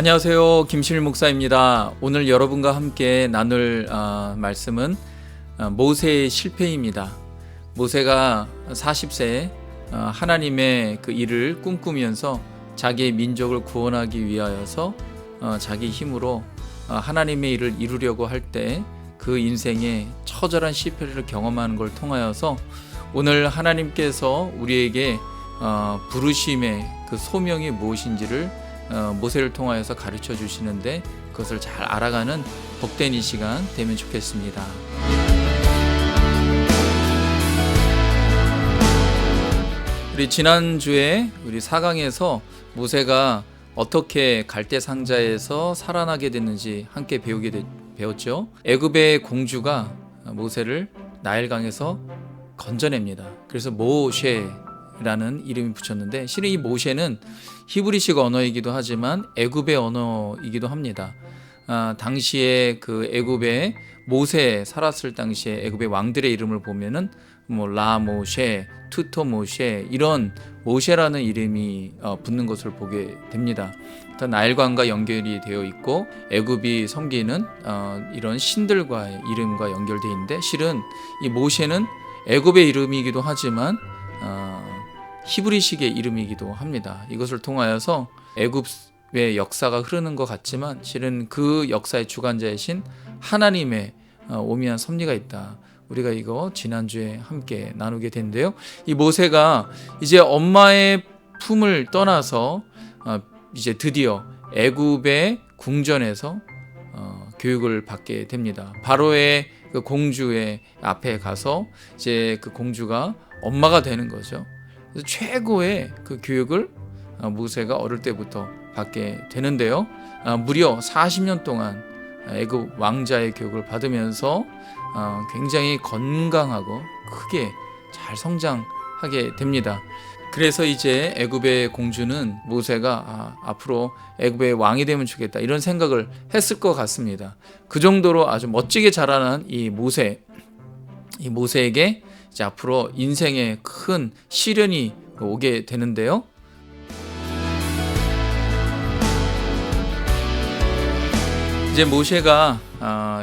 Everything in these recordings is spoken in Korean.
안녕하세요. 김실 목사입니다. 오늘 여러분과 함께 나눌 말씀은 모세의 실패입니다. 모세가 40세에 하나님의 그 일을 꿈꾸면서 자기의 민족을 구원하기 위하여서 자기 힘으로 하나님의 일을 이루려고 할 때 그 인생에 처절한 실패를 경험하는 걸 통하여서 오늘 하나님께서 우리에게 부르심의 그 소명이 무엇인지를 모세를 통하여서 가르쳐 주시는데 그것을 잘 알아가는 복된 이 시간 되면 좋겠습니다. 우리 지난주에 우리 4강에서 모세가 어떻게 갈대 상자에서 살아나게 됐는지 함께 배웠죠. 애굽의 공주가 모세를 나일강에서 건져냅니다. 그래서 모셰라는 이름이 붙였는데 실은 이 모셰는 히브리식 언어이기도 하지만 애굽의 언어이기도 합니다. 당시에 그 애굽에 모세 살았을 당시에 애굽의 왕들의 이름을 보면은 뭐 라모셰, 투토모셰 이런 모셰라는 이름이 붙는 것을 보게 됩니다. 나일강과 연결이 되어 있고 애굽이 섬기는 이런 신들과의 이름과 연결되어 있는데 실은 이 모셰는 애굽의 이름이기도 하지만 히브리식의 이름이기도 합니다. 이것을 통하여서 애굽의 역사가 흐르는 것 같지만 실은 그 역사의 주관자이신 하나님의 오묘한 섭리가 있다. 우리가 이거 지난주에 함께 나누게 된데요. 이 모세가 이제 엄마의 품을 떠나서 이제 드디어 애굽의 궁전에서 교육을 받게 됩니다. 바로의 그 공주의 앞에 가서 이제 그 공주가 엄마가 되는 거죠. 그래서 최고의 그 교육을 모세가 어릴 때부터 받게 되는데요. 무려 40년 동안 애굽 왕자의 교육을 받으면서 굉장히 건강하고 크게 잘 성장하게 됩니다. 그래서 이제 애굽의 공주는 모세가 앞으로 애굽의 왕이 되면 좋겠다 이런 생각을 했을 것 같습니다. 그 정도로 아주 멋지게 자라난 이 모세에게 이제 앞으로 인생에 큰 시련이 오게 되는데요. 이제 모세가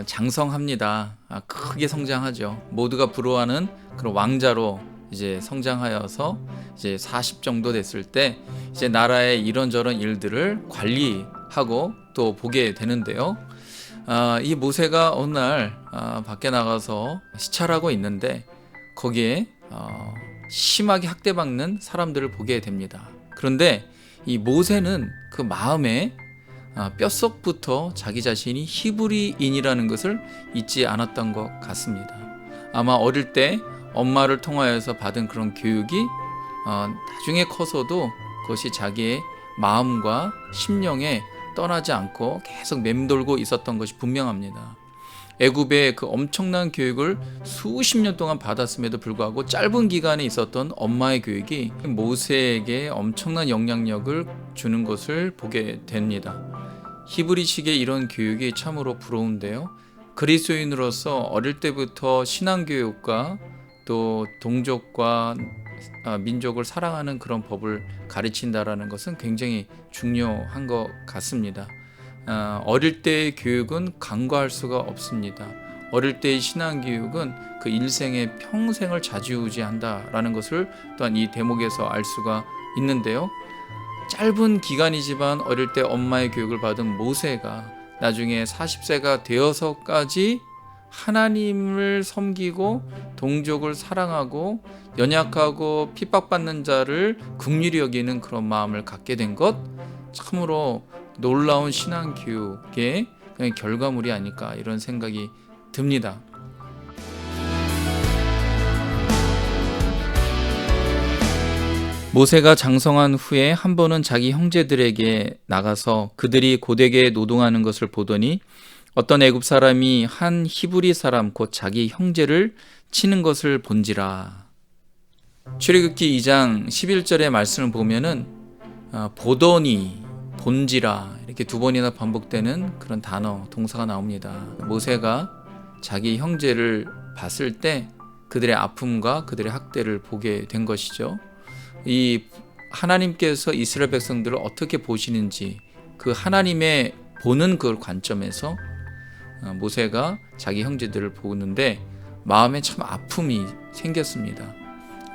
장성합니다. 크게 성장하죠. 모두가 부러워하는 그런 왕자로 이제 성장하여서 이제 40 정도 됐을 때 이제 나라의 이런저런 일들을 관리하고 또 보게 되는데요. 이 모세가 어느 날 밖에 나가서 시찰하고 있는데 거기에 심하게 학대받는 사람들을 보게 됩니다. 그런데 이 모세는 그 마음에 뼛속부터 자기 자신이 히브리인이라는 것을 잊지 않았던 것 같습니다. 아마 어릴 때 엄마를 통하여서 받은 그런 교육이 나중에 커서도 그것이 자기의 마음과 심령에 떠나지 않고 계속 맴돌고 있었던 것이 분명합니다. 애굽의 그 엄청난 교육을 수십 년 동안 받았음에도 불구하고 짧은 기간에 있었던 엄마의 교육이 모세에게 엄청난 영향력을 주는 것을 보게 됩니다. 히브리식의 이런 교육이 참으로 부러운데요. 그리스도인으로서 어릴 때부터 신앙교육과 또 동족과 민족을 사랑하는 그런 법을 가르친다라는 것은 굉장히 중요한 것 같습니다. 어릴 때의 교육은 간과할 수가 없습니다. 어릴 때의 신앙교육은 그 일생의 평생을 좌지우지한다라는 것을 또한 이 대목에서 알 수가 있는데요. 짧은 기간이지만 어릴 때 엄마의 교육을 받은 모세가 나중에 40세가 되어서까지 하나님을 섬기고 동족을 사랑하고 연약하고 핍박받는 자를 긍휼히 여기는 그런 마음을 갖게 된 것 참으로 놀라운 신앙교육의 결과물이 아닐까 이런 생각이 듭니다. 모세가 장성한 후에 한 번은 자기 형제들에게 나가서 그들이 고되게 노동하는 것을 보더니 어떤 애굽 사람이 한 히브리 사람 곧 자기 형제를 치는 것을 본지라. 출애굽기 2장 11절의 말씀을 보면은 보더니, 본지라 이렇게 두 번이나 반복되는 그런 단어, 동사가 나옵니다. 모세가 자기 형제를 봤을 때 그들의 아픔과 그들의 학대를 보게 된 것이죠. 이 하나님께서 이스라엘 백성들을 어떻게 보시는지 그 하나님의 보는 그 관점에서 모세가 자기 형제들을 보는데 마음에 참 아픔이 생겼습니다.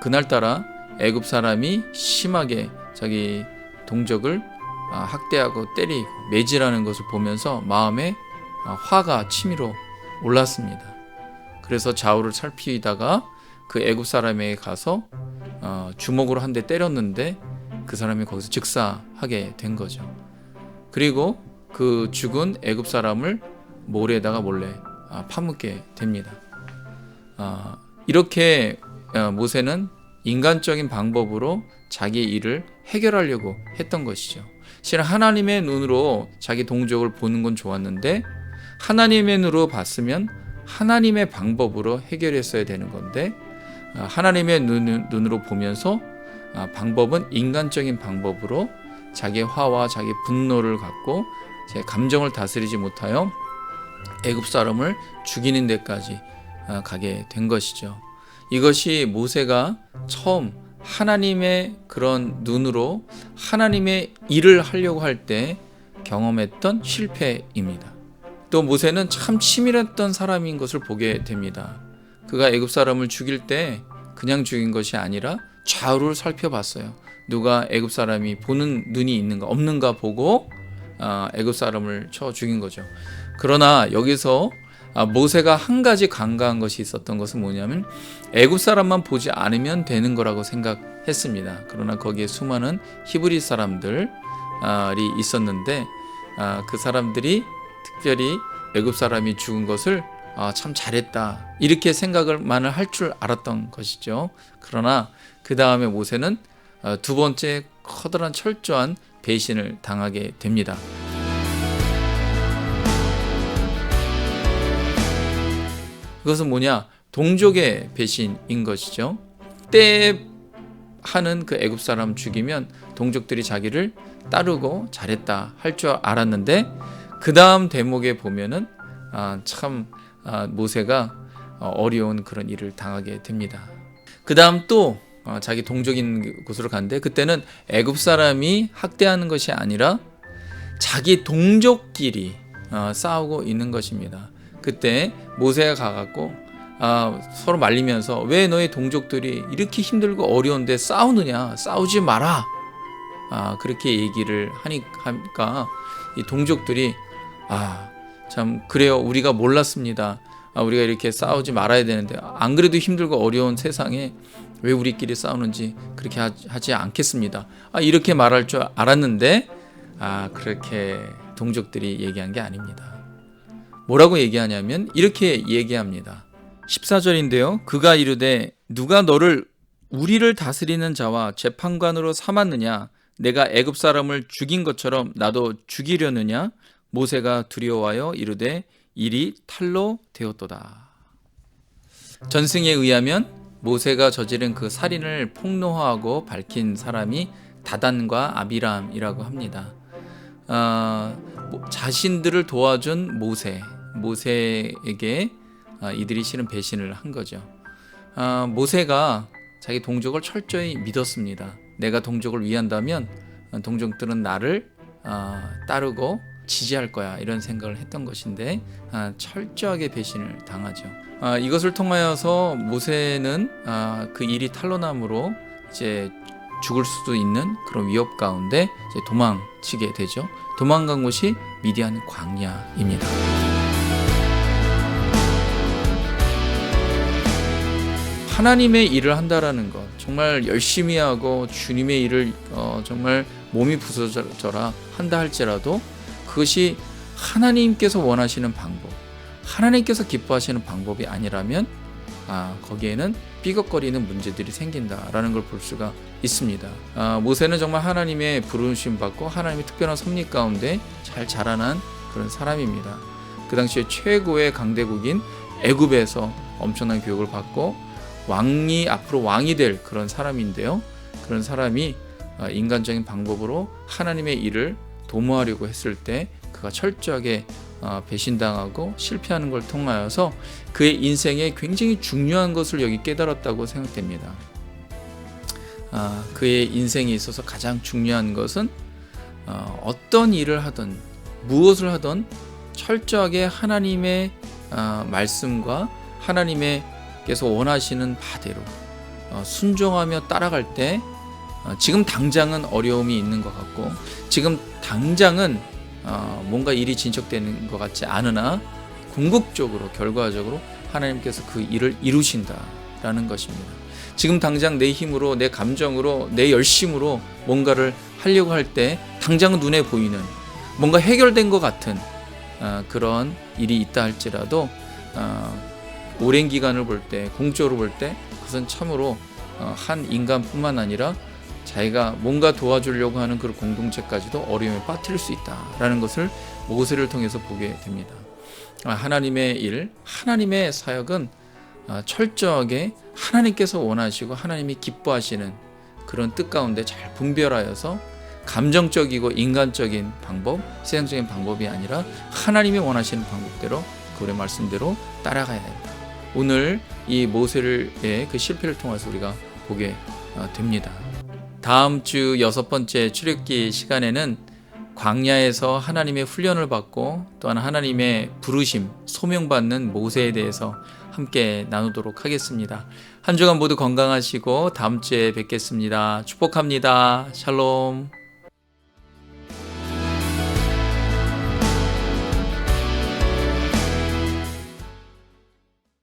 그날따라 애굽 사람이 심하게 자기 동족을 학대하고 때리고 매질하는 것을 보면서 마음에 화가 치밀어 올랐습니다. 그래서 좌우를 살피다가 그 애굽 사람에게 가서 주먹으로 한 대 때렸는데 그 사람이 거기서 즉사하게 된 거죠. 그리고 그 죽은 애굽 사람을 모래에다가 몰래 파묻게 됩니다. 이렇게 모세는 인간적인 방법으로 자기의 일을 해결하려고 했던 것이죠. 실은 하나님의 눈으로 자기 동족을 보는 건 좋았는데 하나님의 눈으로 봤으면 하나님의 방법으로 해결했어야 되는 건데 하나님의 눈으로 보면서 방법은 인간적인 방법으로 자기의 화와 자기 분노를 갖고 제 감정을 다스리지 못하여 애굽 사람을 죽이는 데까지 가게 된 것이죠. 이것이 모세가 처음 하나님의 그런 눈으로 하나님의 일을 하려고 할 때 경험했던 실패입니다. 또 모세는 참 치밀했던 사람인 것을 보게 됩니다. 그가 애굽 사람을 죽일 때 그냥 죽인 것이 아니라 좌우를 살펴봤어요. 누가 애굽 사람이 보는 눈이 있는가 없는가 보고 애굽 사람을 쳐 죽인 거죠. 그러나 여기서 모세가 한 가지 간과한 것이 있었던 것은 뭐냐면 애굽 사람만 보지 않으면 되는 거라고 생각했습니다. 그러나 거기에 수많은 히브리 사람들이 있었는데 그 사람들이 특별히 애굽 사람이 죽은 것을 참 잘했다 이렇게 생각을만을 할 줄 알았던 것이죠. 그러나 그 다음에 모세는 두 번째 커다란 철저한 배신을 당하게 됩니다. 그것은 뭐냐? 동족의 배신인 것이죠. 때 하는 그 애굽 사람 죽이면 동족들이 자기를 따르고 잘했다 할 줄 알았는데 그 다음 대목에 보면은 참 모세가 어려운 그런 일을 당하게 됩니다. 그 다음 또 자기 동족인 곳으로 갔는데 그때는 애굽 사람이 학대하는 것이 아니라 자기 동족끼리 싸우고 있는 것입니다. 그때 모세가 가갖고 서로 말리면서 왜 너희 동족들이 이렇게 힘들고 어려운데 싸우느냐, 싸우지 마라, 그렇게 얘기를 하니까 이 동족들이 참 그래요, 우리가 몰랐습니다. 우리가 이렇게 싸우지 말아야 되는데 안 그래도 힘들고 어려운 세상에 왜 우리끼리 싸우는지 그렇게 하지 않겠습니다. 이렇게 말할 줄 알았는데 그렇게 동족들이 얘기한 게 아닙니다. 뭐라고 얘기하냐면 이렇게 얘기합니다. 14절인데요. 그가 이르되 누가 너를 우리를 다스리는 자와 재판관으로 삼았느냐? 내가 애굽 사람을 죽인 것처럼 나도 죽이려느냐? 모세가 두려워하여 이르되 일이 탈로 되었도다. 전승에 의하면 모세가 저지른 그 살인을 폭로하고 밝힌 사람이 다단과 아비람이라고 합니다. 자신들을 도와준 모세에게 이들이 실은 배신을 한 거죠. 모세가 자기 동족을 철저히 믿었습니다. 내가 동족을 위한다면 동족들은 나를 따르고 지지할 거야 이런 생각을 했던 것인데 철저하게 배신을 당하죠. 이것을 통하여서 모세는 그 일이 탄로남으로 이제 죽을 수도 있는 그런 위협 가운데 이제 도망치게 되죠. 도망간 곳이 미디안 광야입니다. 하나님의 일을 한다라는 것, 정말 열심히 하고 주님의 일을 정말 몸이 부서져라 한다 할지라도 그것이 하나님께서 원하시는 방법, 하나님께서 기뻐하시는 방법이 아니라면 거기에는 삐걱거리는 문제들이 생긴다라는 걸 볼 수가 있습니다. 모세는 정말 하나님의 부르심 받고 하나님의 특별한 섭리 가운데 잘 자라난 그런 사람입니다. 그 당시에 최고의 강대국인 애굽에서 엄청난 교육을 받고 앞으로 왕이 될 그런 사람인데요. 그런 사람이 인간적인 방법으로 하나님의 일을 도모하려고 했을 때 그가 철저하게 배신당하고 실패하는 걸 통하여서 그의 인생에 굉장히 중요한 것을 여기 깨달았다고 생각됩니다. 그의 인생에 있어서 가장 중요한 것은 어떤 일을 하든 무엇을 하든 철저하게 하나님의 말씀과 하나님께서 원하시는 바대로 순종하며 따라갈 때 지금 당장은 어려움이 있는 것 같고 지금 당장은 뭔가 일이 진척되는 것 같지 않으나 궁극적으로 결과적으로 하나님께서 그 일을 이루신다라는 것입니다. 지금 당장 내 힘으로 내 감정으로 내 열심으로 뭔가를 하려고 할 때 당장은 눈에 보이는 뭔가 해결된 것 같은 그런 일이 있다 할지라도 오랜 기간을 볼 때 공적으로 볼 때 그것은 참으로 한 인간뿐만 아니라 자기가 뭔가 도와주려고 하는 그 공동체까지도 어려움에 빠뜨릴 수 있다라는 것을 모세를 통해서 보게 됩니다. 하나님의 일, 하나님의 사역은 철저하게 하나님께서 원하시고 하나님이 기뻐하시는 그런 뜻 가운데 잘 분별하여서 감정적이고 인간적인 방법, 세상적인 방법이 아니라 하나님이 원하시는 방법대로 그의 말씀대로 따라가야 된다. 오늘 이 모세의 그 실패를 통해서 우리가 보게 됩니다. 다음 주 6번째 출애굽기 시간에는 광야에서 하나님의 훈련을 받고 또한 하나님의 부르심, 소명받는 모세에 대해서 함께 나누도록 하겠습니다. 한 주간 모두 건강하시고 다음 주에 뵙겠습니다. 축복합니다. 샬롬.